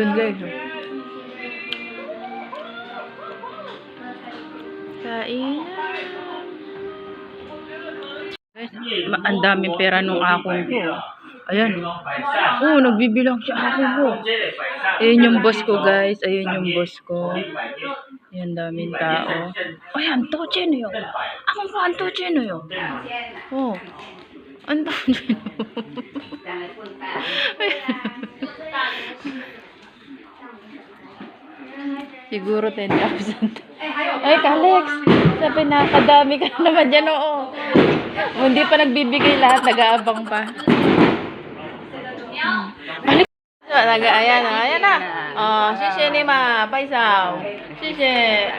Ayan guys. Kain. Guys, ang daming pera nung akong ko. Ayan. Nagbibilang siya akong ko. Ayan yung boss ko guys. Ayan yung boss ko. Ayan, daming tao. Ayan, toche no yun. Akong ko, ang toche no yun. Oh. Ang toche no. Siguro 10,000. Ay, Kalex. Sabi na, kadami ka naman dyan, oo. Hindi pa nagbibigay lahat, nag-aabang pa. Balik. Ayan na, ayan na. Oh, xie ni ma, paisao. Xie.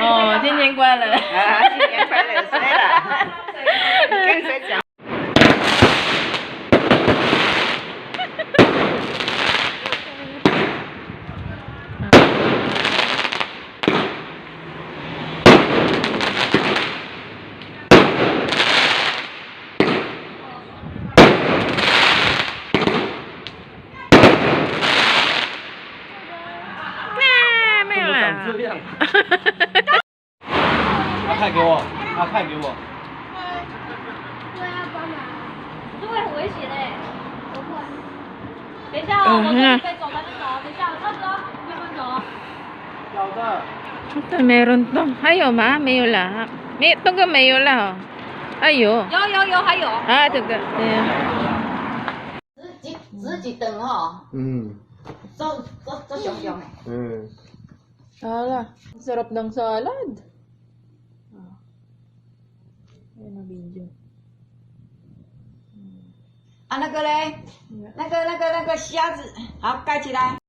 Oh, 新年快乐。新年快乐，谁了？跟谁讲？ 这样，派给我，派给我。这会很危险嘞，不会。等一下哦，我这里可以走吗？就走。等一下，差不多6分钟。有的。Ito, meron to. Ayo ma, mayo la. May ito ka mayo la. Ayo. 有，还有。Ah, ito ka. 自己等哦。走熊熊诶。Ala, sarap ng salad. Ayan ang video. 啊，那个嘞，那个虾子，好盖起来。